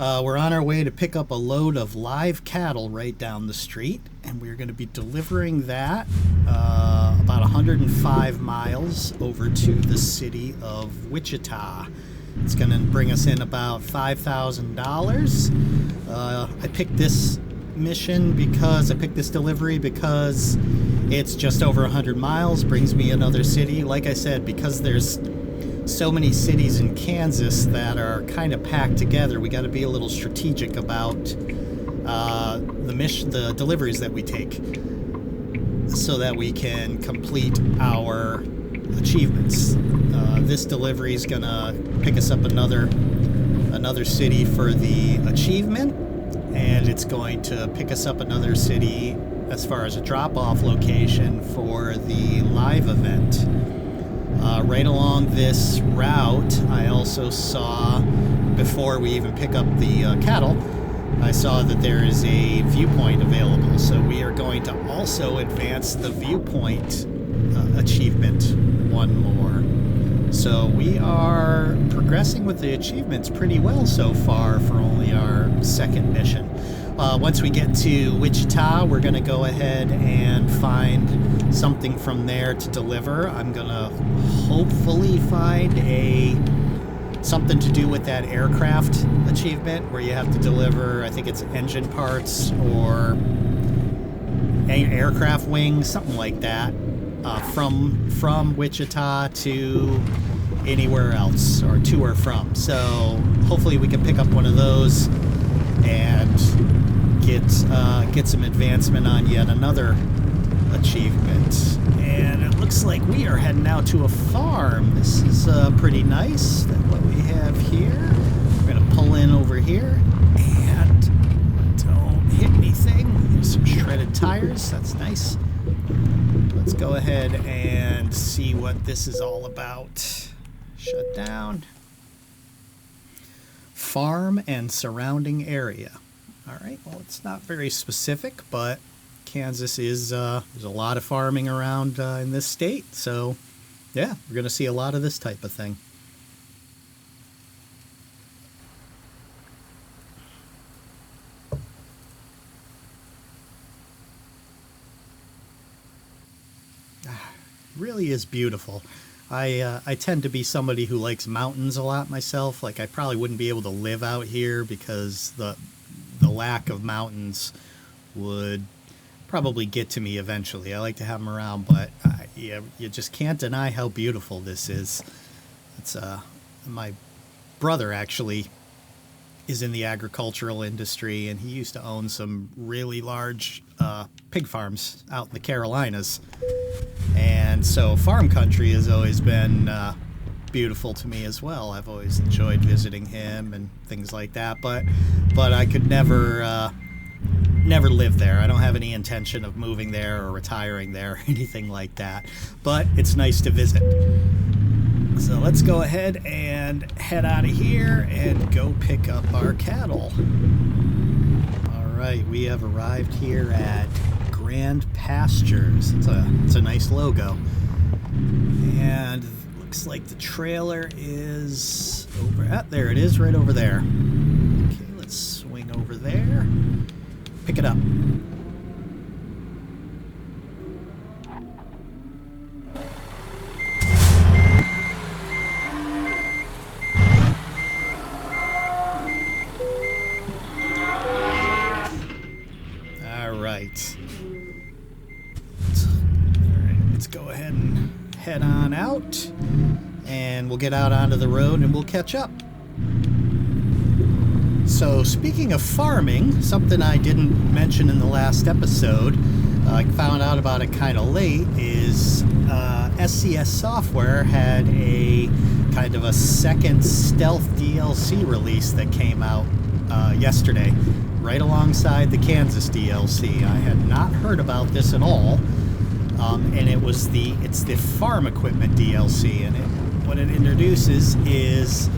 We're on our way to pick up a load of live cattle right down the street, and we're going to be delivering that about 105 miles over to the city of Wichita. It's going to bring us in about $5,000. I picked this delivery because it's just over 100 miles, brings me another city. Like I said, because there's so many cities in Kansas that are kind of packed together, we got to be a little strategic about the deliveries that we take, so that we can complete our achievements. This delivery is gonna pick us up another city for the achievement, and it's going to pick us up another city as far as a drop-off location for the live event. Right along this route, I also saw, before we even pick up the cattle, I saw that there is a viewpoint available. So we are going to also advance the viewpoint achievement one more. So we are progressing with the achievements pretty well so far for only our second mission. Once we get to Wichita, we're going to go ahead and find something from there to deliver. I'm going to hopefully find something to do with that aircraft achievement where you have to deliver, I think it's engine parts or aircraft wings, something like that, from Wichita to anywhere else, or to or from. So hopefully we can pick up one of those and get some advancement on yet another achievement. And it looks like we are heading out to a farm. This is pretty nice, what we have here. We're gonna pull in over here and don't hit anything. There's some shredded tires, that's nice. Let's go ahead and see what this is all about. Shut down. Farm and surrounding area. All right, well, it's not very specific, but Kansas is, there's a lot of farming around in this state. So, yeah, we're going to see a lot of this type of thing. Really is beautiful. I tend to be somebody who likes mountains a lot myself. Like, I probably wouldn't be able to live out here because the lack of mountains would probably get to me eventually. I like to have them around, but you just can't deny how beautiful this is. It's my brother actually is in the agricultural industry, and he used to own some really large pig farms out in the Carolinas. And so farm country has always been beautiful to me as well. I've always enjoyed visiting him and things like that, but I could never live there. I don't have any intention of moving there or retiring there or anything like that, but it's nice to visit. So let's go ahead and head out of here and go pick up our cattle. All right, we have arrived here at Grand Pastures. It's a nice logo. And looks like the trailer is over. There it is, right over there. Okay, let's swing over there. Pick it up. All right. Let's go ahead and head on out, and we'll get out onto the road and we'll catch up. So speaking of farming, something I didn't mention in the last episode, I found out about it kind of late, is SCS Software had a kind of a second stealth DLC release that came out yesterday, right alongside the Kansas DLC. I had not heard about this at all. And it's the farm equipment DLC, and what it introduces is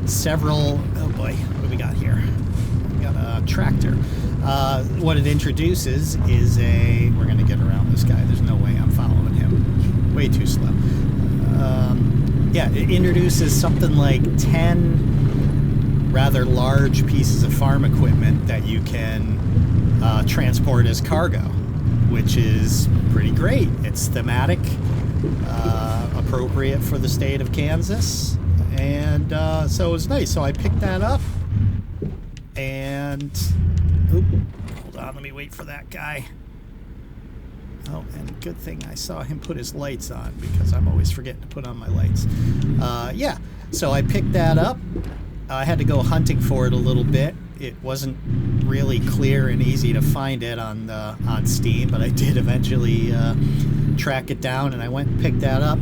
several. Oh boy, what do we got here? We got a tractor. What it introduces is we're gonna get around this guy. There's no way I'm following him. Way too slow. It introduces something like 10 rather large pieces of farm equipment that you can transport as cargo, which is pretty great. It's thematic, appropriate for the state of Kansas, and so it was nice. So I picked that up, and hold on, let me wait for that guy. Oh, and good thing I saw him put his lights on, because I'm always forgetting to put on my lights. Yeah, so I picked that up. I had to go hunting for it a little bit. It wasn't really clear and easy to find it on Steam, but I did eventually track it down, and I went and picked that up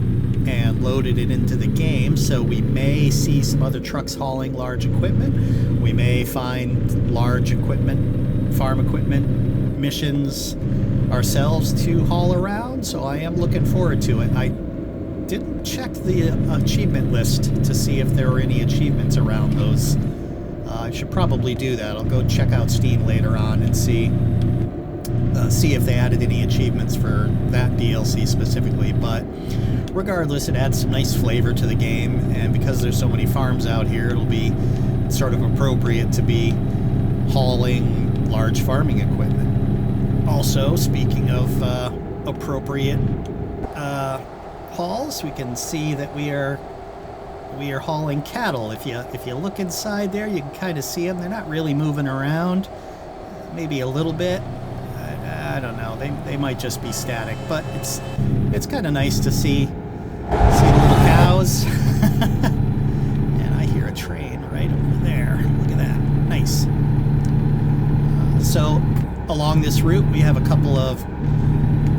and loaded it into the game. So we may see some other trucks hauling large equipment. We may find large equipment, farm equipment missions ourselves to haul around, so I am looking forward to it. I didn't check the achievement list to see if there were any achievements around those. I should probably do that. I'll go check out Steam later on and see if they added any achievements for that DLC specifically, but regardless, it adds some nice flavor to the game, and because there's so many farms out here, it'll be sort of appropriate to be hauling large farming equipment. Also, speaking of appropriate hauls, we can see that we are hauling cattle. If you look inside there, you can kind of see them. They're not really moving around, maybe a little bit. I don't know. They might just be static, but it's kind of nice to see the little cows. And I hear a train right over there. Look at that. Nice. So along this route, we have a couple of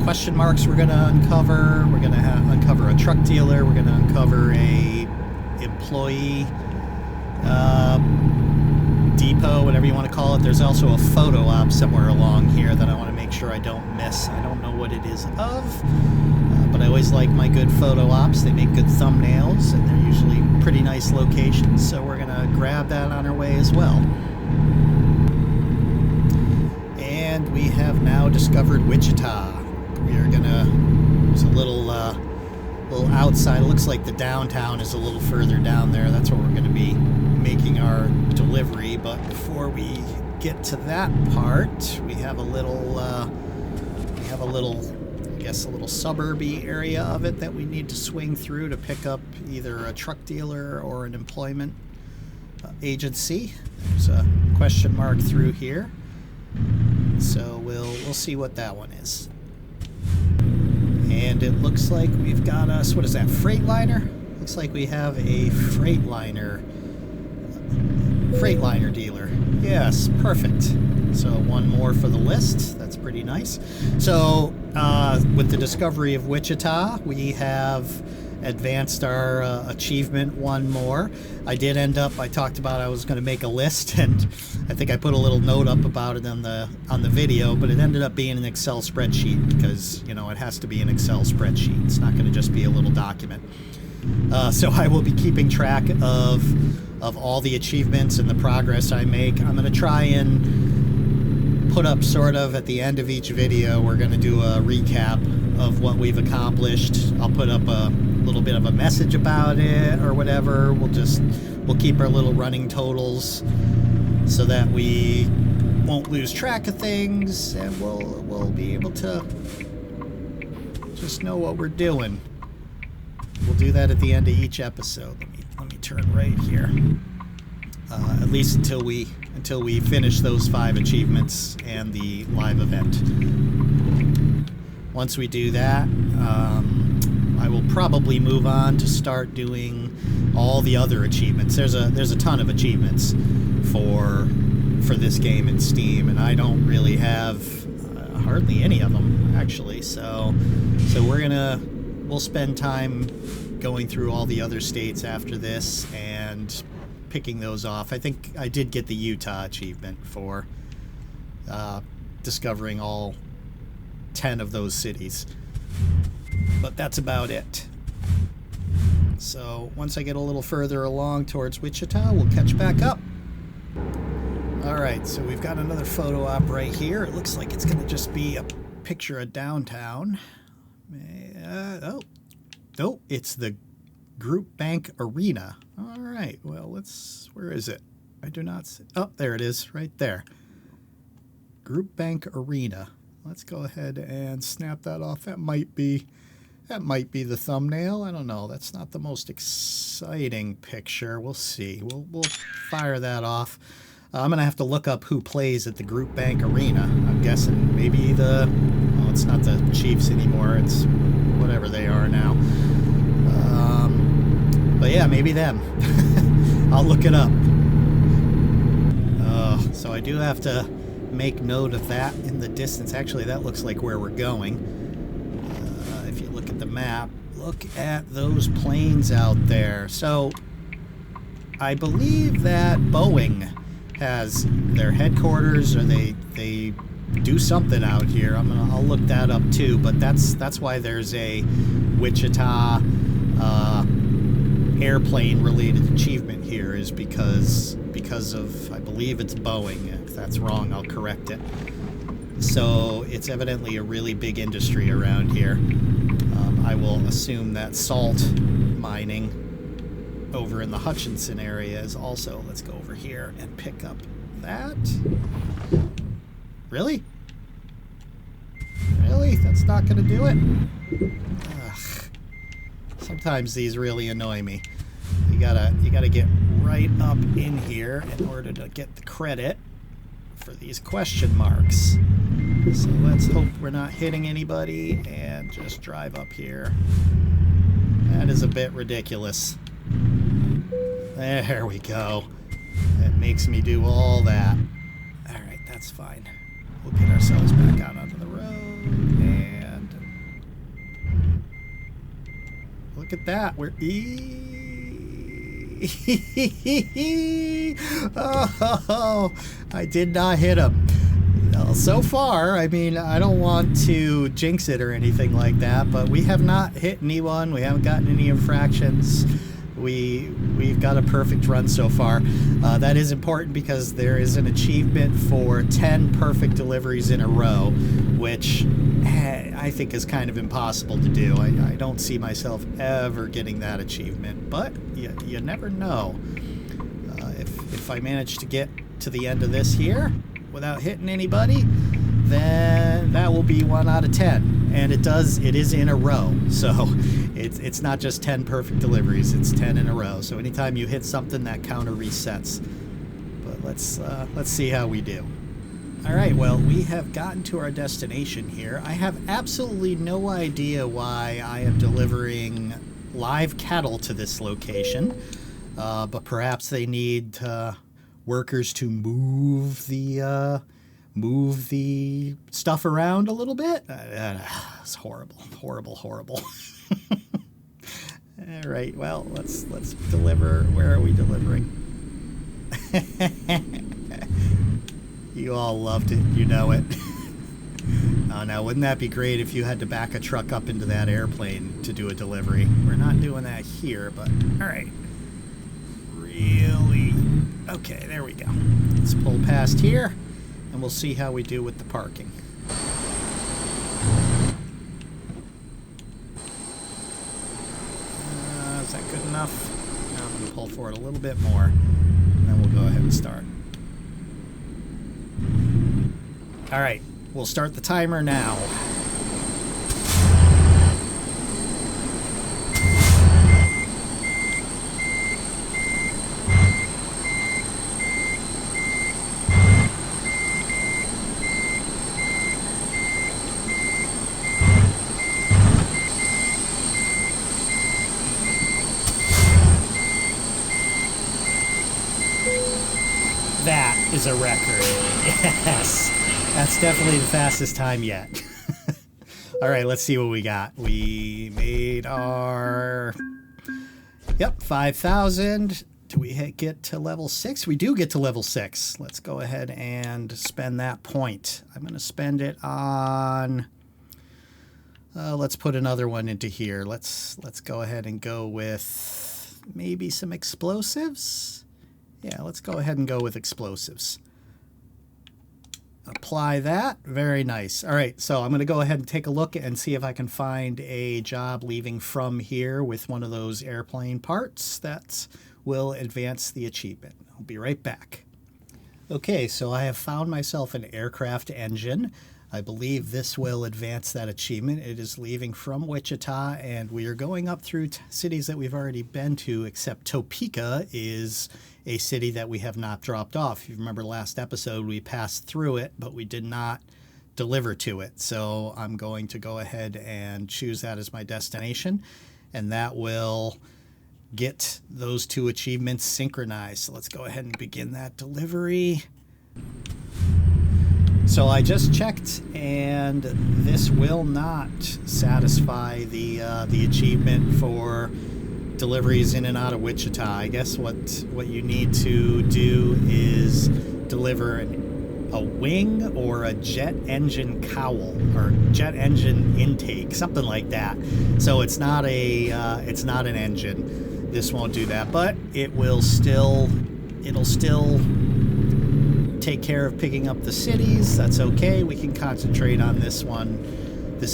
question marks we're going to uncover. We're going to uncover a truck dealer. We're going to uncover a employee depot, whatever you want to call it. There's also a photo op somewhere along here that I want to make sure I don't miss. I don't know what it is of, but I always like my good photo ops. They make good thumbnails, and they're usually pretty nice locations, so we're going to grab that on our way as well. And we have now discovered Wichita. We are gonna, there's a little outside, it looks like the downtown is a little further down there. That's where we're gonna be making our delivery, but before we get to that part, we have a little, I guess a little suburby area of it that we need to swing through to pick up either a truck dealer or an employment agency. There's a question mark through here. So we'll see what that one is. And it looks like we've got us, what is that, Freightliner? Looks like we have a Freightliner dealer. Yes, perfect. So one more for the list. That's pretty nice. So with the discovery of Wichita, we have advanced our achievement one more. I did end up, I talked about I was going to make a list, and I think I put a little note up about it on the video, but it ended up being an Excel spreadsheet because, you know, it has to be an Excel spreadsheet. It's not going to just be a little document. So I will be keeping track of all the achievements and the progress I make. I'm going to try and put up sort of at the end of each video, we're going to do a recap of what we've accomplished. I'll put up a little bit of a message about it or whatever. We'll keep our little running totals so that we won't lose track of things, and we'll be able to just know what we're doing. We'll do that at the end of each episode. Let me turn right here. At least until we finish those 5 achievements and the live event. Once we do that, I will probably move on to start doing all the other achievements. There's a ton of achievements for this game in Steam, and I don't really have hardly any of them actually. So we'll spend time going through all the other states after this and picking those off. I think I did get the Utah achievement for discovering all 10 of those cities, but that's about it. So once I get a little further along towards Wichita, we'll catch back up. Alright, so we've got another photo op right here. It looks like it's going to just be a picture of downtown. Oh, it's the Group Bank Arena. Alright, well, where is it? I do not see. Oh, there it is, right there. Group Bank Arena. Let's go ahead and snap that off. That might be the thumbnail. I don't know. That's not the most exciting picture. We'll see. We'll fire that off. I'm gonna have to look up who plays at the Group Bank Arena. I'm guessing maybe it's not the Chiefs anymore. It's whatever they are now. But yeah, maybe them. I'll look it up. So I do have to make note of that in the distance. Actually, that looks like where we're going. If you look at the map, look at those planes out there. So I believe that Boeing has their headquarters, or they do something out here. I'll look that up too. But that's why there's a Wichita airplane related achievement here, is because of, I believe it's Boeing. If that's wrong, I'll correct it. So it's evidently a really big industry around here. I will assume that salt mining over in the Hutchinson area is also. Let's go over here and pick up that. Really? Really? That's not going to do it? Ugh. Sometimes these really annoy me. You gotta get right up in here in order to get the credit for these question marks. So let's hope we're not hitting anybody and just drive up here. That is a bit ridiculous. There we go. That makes me do all that. Alright, that's fine. We'll get ourselves back out onto the road, and look at that. We're oh, I did not hit him. Well, so far, I mean, I don't want to jinx it or anything like that, but we have not hit anyone. We haven't gotten any infractions. We've got a perfect run so far. That is important because there is an achievement for 10 perfect deliveries in a row, which I think is kind of impossible to do. I don't see myself ever getting that achievement, but you never know. If I manage to get to the end of this here without hitting anybody, then that will be 1 out of 10. And it is in a row. So it's not just 10 perfect deliveries, it's 10 in a row. So anytime you hit something, that counter resets. But let's see how we do. All right, well, we have gotten to our destination here. I have absolutely no idea why I am delivering live cattle to this location. But perhaps they need workers to move the stuff around a little bit. It's horrible, horrible, horrible. All right, well, let's deliver. Where are we delivering? You all loved it, you know it. Oh, now wouldn't that be great if you had to back a truck up into that airplane to do a delivery? We're not doing that here, but all right. Really? Okay, there we go. Let's pull past here, and we'll see how we do with the parking. Is that good enough? Now I'm going to pull forward a little bit more, and then we'll go ahead and start. All right, we'll start the timer now. That is a record. Yes. That's definitely the fastest time yet. All right, let's see what we got. We made our... Yep, 5,000. Do we get to level 6? We do get to level 6. Let's go ahead and spend that point. I'm going to spend it on... let's put another one into here. Let's go ahead and go with maybe some explosives. Yeah, let's go ahead and go with explosives. Apply that. Very nice. All right, so I'm going to go ahead and take a look and see if I can find a job leaving from here with one of those airplane parts that will advance the achievement. I'll be right back. Okay, so I have found myself an aircraft engine. I believe this will advance that achievement. It is leaving from Wichita, and we are going up through cities that we've already been to, except Topeka is a city that we have not dropped off. If you remember last episode, we passed through it, but we did not deliver to it. So I'm going to go ahead and choose that as my destination, and that will get those two achievements synchronized. So let's go ahead and begin that delivery. So I just checked, and this will not satisfy the achievement for deliveries in and out of Wichita. I guess what you need to do is deliver a wing or a jet engine cowl or jet engine intake, something like that. So it's not an engine. This won't do that, but it'll still take care of picking up the cities. That's okay. We can concentrate on this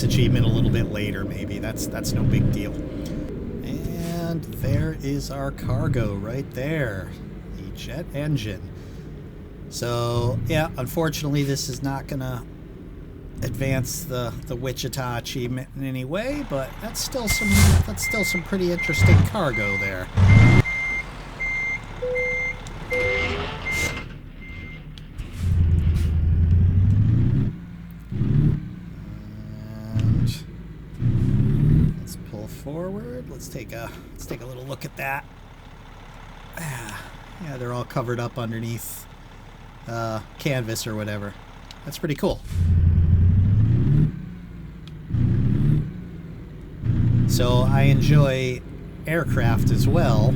achievement a little bit later, maybe. That's no big deal. And there is our cargo right there, the jet engine. So yeah, unfortunately this is not gonna advance the Wichita achievement in any way, but that's still some pretty interesting cargo there. Forward. Let's take a little look at that. Yeah, they're all covered up underneath canvas or whatever. That's pretty cool. So I enjoy aircraft as well.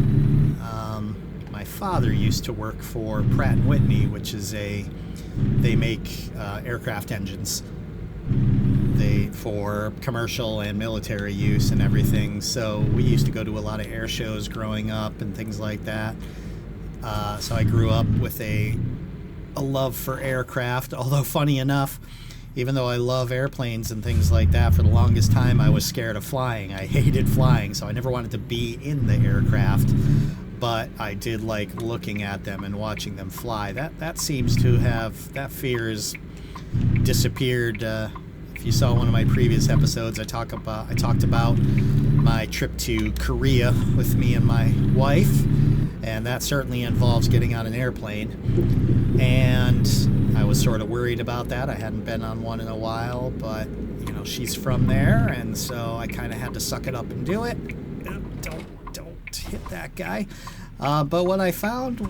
My father used to work for Pratt & Whitney, which is they make aircraft engines. For commercial and military use and everything. So we used to go to a lot of air shows growing up and things like that. So I grew up with a love for aircraft, although funny enough, even though I love airplanes and things like that, for the longest time I was scared of flying. I hated flying, so I never wanted to be in the aircraft, but I did like looking at them and watching them fly. That seems to have, that fear has disappeared. If you saw one of my previous episodes, I talked about my trip to Korea with me and my wife, and that certainly involves getting on an airplane. And I was sort of worried about that. I hadn't been on one in a while, but you know, she's from there, and so I kind of had to suck it up and do it. Don't hit that guy. But what I found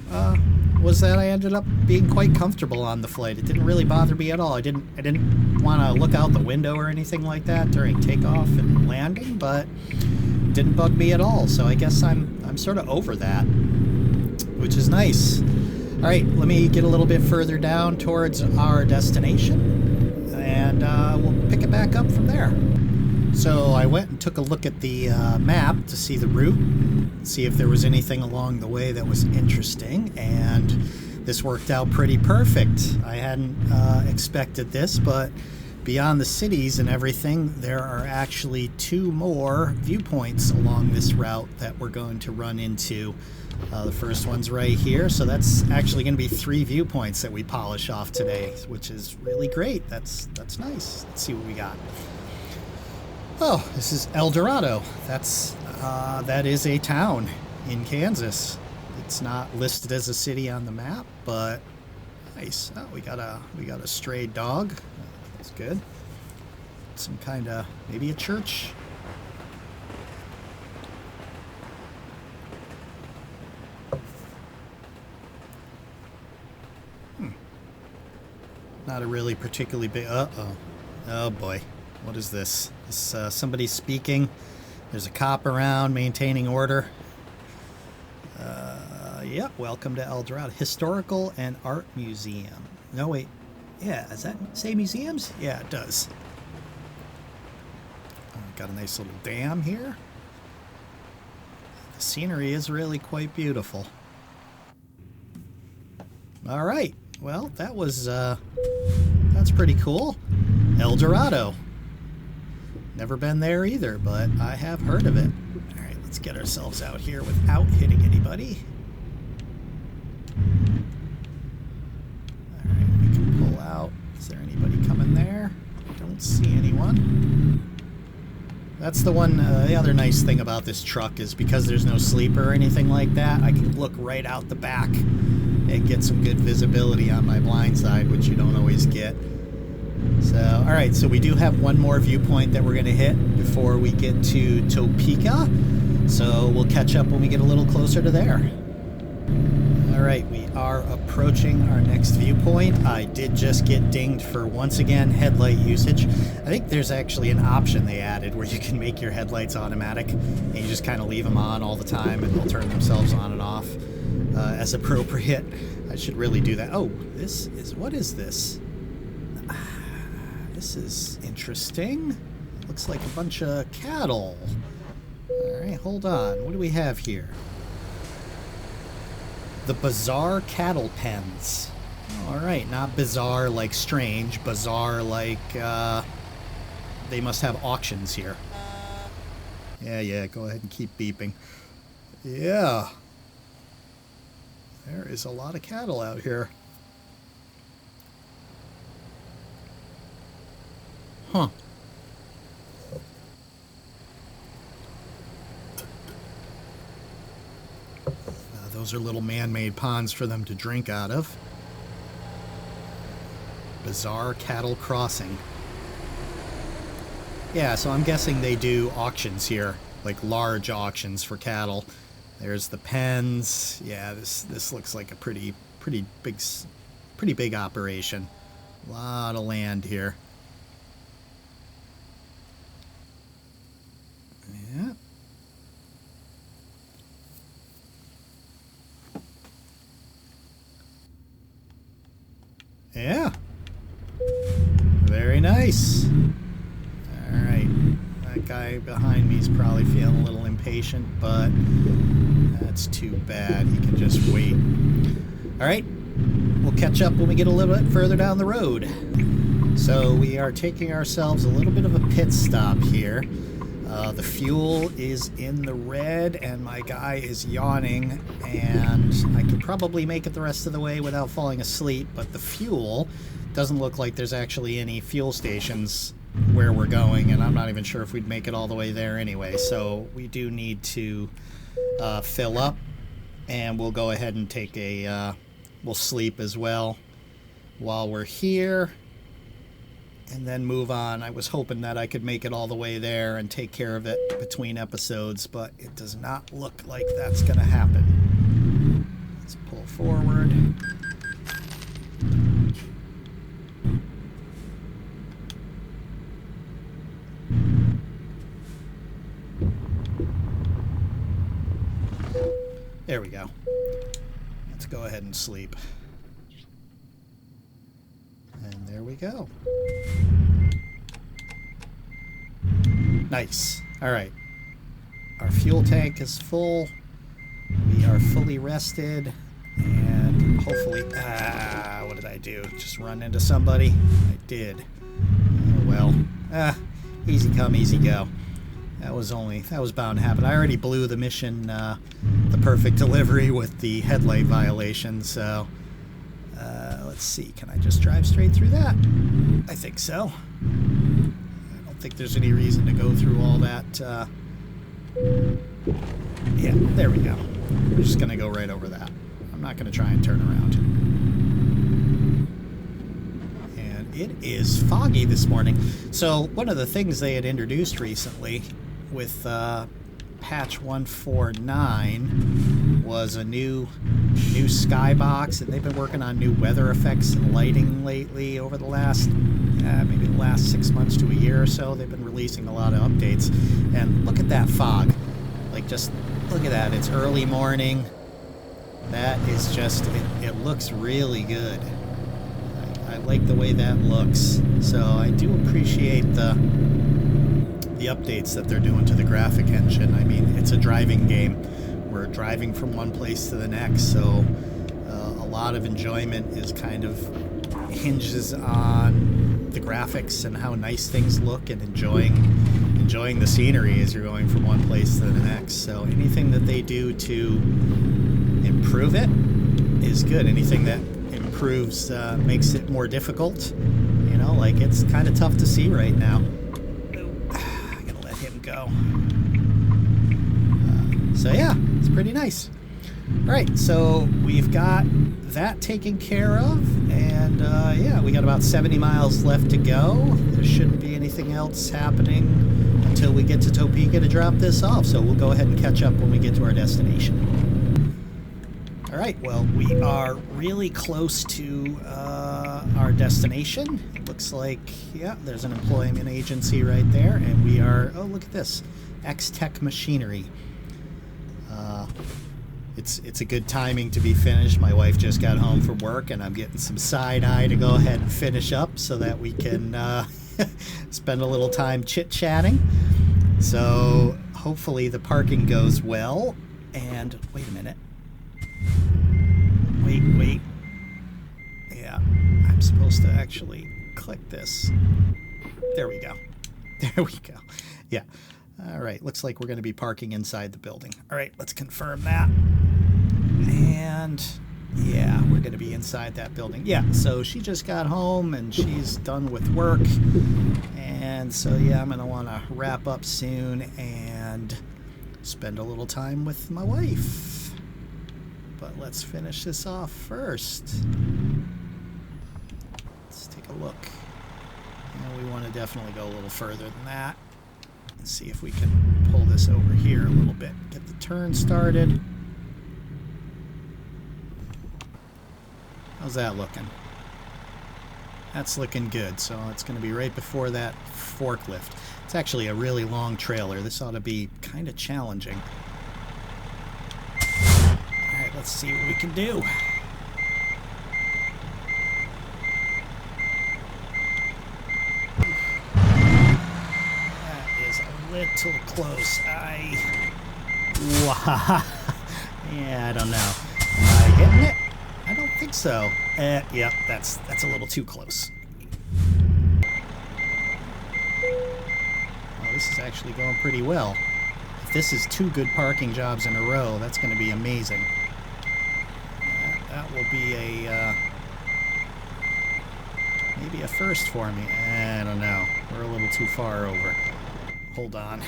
was that I ended up being quite comfortable on the flight. It didn't really bother me at all. I didn't want to look out the window or anything like that during takeoff and landing, but it didn't bug me at all. So I guess I'm sort of over that, which is nice. All right, let me get a little bit further down towards our destination, and we'll pick it back up from there. So I went and took a look at the map to see the route, see if there was anything along the way that was interesting, and this worked out pretty perfect. I hadn't expected this, but beyond the cities and everything, there are actually 2 more viewpoints along this route that we're going to run into. The first one's right here, so that's actually going to be 3 viewpoints that we polish off today, which is really great. That's nice. Let's see what we got. Oh, this is El Dorado. That is a town in Kansas. It's not listed as a city on the map, but nice. Oh, we got a stray dog. That's good. Some kind of, maybe a church. Not a really particularly big. Oh boy. What is this? Is somebody speaking? There's a cop around maintaining order. Yep, welcome to El Dorado. Historical and Art Museum. No, wait. Yeah, does that say museums? Yeah, it does. Got a nice little dam here. The scenery is really quite beautiful. All right. Well, that's pretty cool. El Dorado. Never been there either, but I have heard of it. All right, let's get ourselves out here without hitting anybody. Alright, we can pull out. Is there anybody coming there? I don't see anyone. That's the one, the other nice thing about this truck is because there's no sleeper or anything like that, I can look right out the back and get some good visibility on my blind side, which you don't always get. So, alright, so we do have one more viewpoint that we're going to hit before we get to Topeka. So we'll catch up when we get a little closer to there. Alright, we are approaching our next viewpoint. I did just get dinged for, once again, headlight usage. I think there's actually an option they added where you can make your headlights automatic, and you just kind of leave them on all the time and they'll turn themselves on and off as appropriate. I should really do that. Oh, this is, what is this? This is interesting. Looks like a bunch of cattle. Alright, hold on. What do we have here? The Bizarre Cattle Pens. Alright, not bizarre like strange, bizarre like they must have auctions here. Yeah, go ahead and keep beeping. Yeah. There is a lot of cattle out here. Huh. Those are little man-made ponds for them to drink out of. Bizarre Cattle Crossing. Yeah, so I'm guessing they do auctions here, like large auctions for cattle. There's the pens. Yeah, this looks like a pretty big operation. A lot of land here. Yeah. Yeah. Very nice. Alright. That guy behind me is probably feeling a little impatient, but that's too bad. He can just wait. Alright. We'll catch up when we get a little bit further down the road. So we are taking ourselves a little bit of a pit stop here. The fuel is in the red and my guy is yawning, and I could probably make it the rest of the way without falling asleep, but the fuel doesn't look like there's actually any fuel stations where we're going, and I'm not even sure if we'd make it all the way there anyway, so we do need to fill up, and we'll go ahead and take a we'll sleep as well while we're here and then move on. I was hoping that I could make it all the way there and take care of it between episodes, but it does not look like that's gonna happen. Let's pull forward. There we go. Let's go ahead and sleep. And there we go. Nice. Alright. Our fuel tank is full. We are fully rested. And hopefully... what did I do? Just run into somebody? I did. Oh well. Easy come, easy go. That was bound to happen. I already blew the mission, the perfect delivery with the headlight violation, so... let's see, can I just drive straight through that? I think so. I don't think there's any reason to go through all that. Yeah, there we go. We're just going to go right over that. I'm not going to try and turn around. And it is foggy this morning. So one of the things they had introduced recently with patch 149 was a new skybox, and they've been working on new weather effects and lighting lately over the last maybe the last 6 months to a year or so. They've been releasing a lot of updates, and look at that fog. Like, just look at that. It's early morning. That is just, it looks really good. I like the way that looks, so I do appreciate the updates that they're doing to the graphic engine. I mean, it's a driving game. We're driving from one place to the next, so a lot of enjoyment is kind of hinges on the graphics and how nice things look, and enjoying the scenery as you're going from one place to the next. So anything that they do to improve it, is good. Anything that improves, makes it more difficult. You know, like it's kind of tough to see right now. I gotta let him go. So yeah, it's pretty nice. All right, so we've got that taken care of, and yeah, we got about 70 miles left to go. There shouldn't be anything else happening until we get to Topeka to drop this off, so we'll go ahead and catch up when we get to our destination. All right, well, we are really close to our destination. It looks like, yeah, there's an employment agency right there, and we are, oh, look at this, X-Tech Machinery. It's a good timing to be finished. My wife just got home from work, and I'm getting some side-eye to go ahead and finish up so that we can spend a little time chit-chatting. So hopefully the parking goes well. And wait a minute. Wait. Yeah, I'm supposed to actually click this. There we go. There we go. Yeah. All right, looks like we're going to be parking inside the building. All right, let's confirm that. And yeah, we're going to be inside that building. Yeah, so she just got home and she's done with work. And so yeah, I'm going to want to wrap up soon and spend a little time with my wife. But let's finish this off first. Let's take a look. And we want to definitely go a little further than that. Let's see if we can pull this over here a little bit. Get the turn started. How's that looking? That's looking good. So it's going to be right before that forklift. It's actually a really long trailer. This ought to be kind of challenging. All right, let's see what we can do. Little close. Wow. Yeah, I don't know. Am I hitting it? I don't think so. Yep, that's a little too close. Oh, this is actually going pretty well. If this is 2 good parking jobs in a row, that's going to be amazing. That will be a maybe a first for me. I don't know. We're a little too far over. Hold on.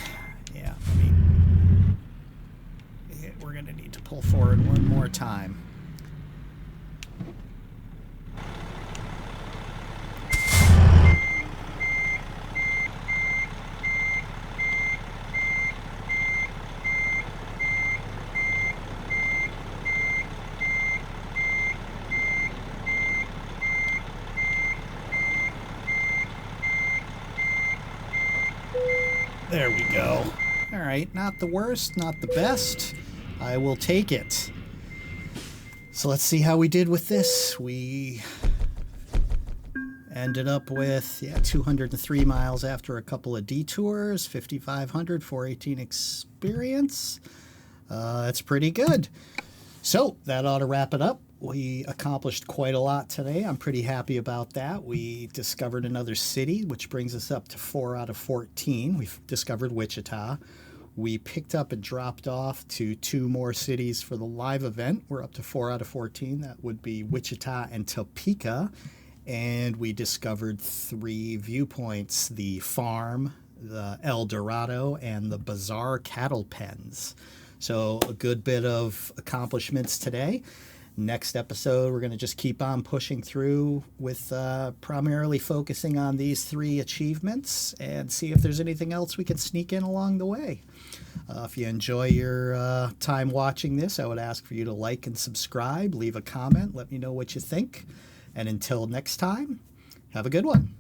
Yeah, we're going to need to pull forward one more time. There we go. All right, not the worst, not the best. I will take it. So let's see how we did with this. We ended up with 203 miles after a couple of detours, 5,500, 418 experience. That's pretty good. So that ought to wrap it up. We accomplished quite a lot today. I'm pretty happy about that. We discovered another city, which brings us up to 4 out of 14. We've discovered Wichita. We picked up and dropped off to 2 more cities for the live event. We're up to 4 out of 14. That would be Wichita and Topeka. And we discovered 3 viewpoints, the farm, the El Dorado, and the Bazaar cattle pens. So a good bit of accomplishments today. Next episode, we're going to just keep on pushing through with primarily focusing on these 3 achievements and see if there's anything else we can sneak in along the way. If you enjoy your time watching this, I would ask for you to like and subscribe, leave a comment, let me know what you think. And until next time, have a good one.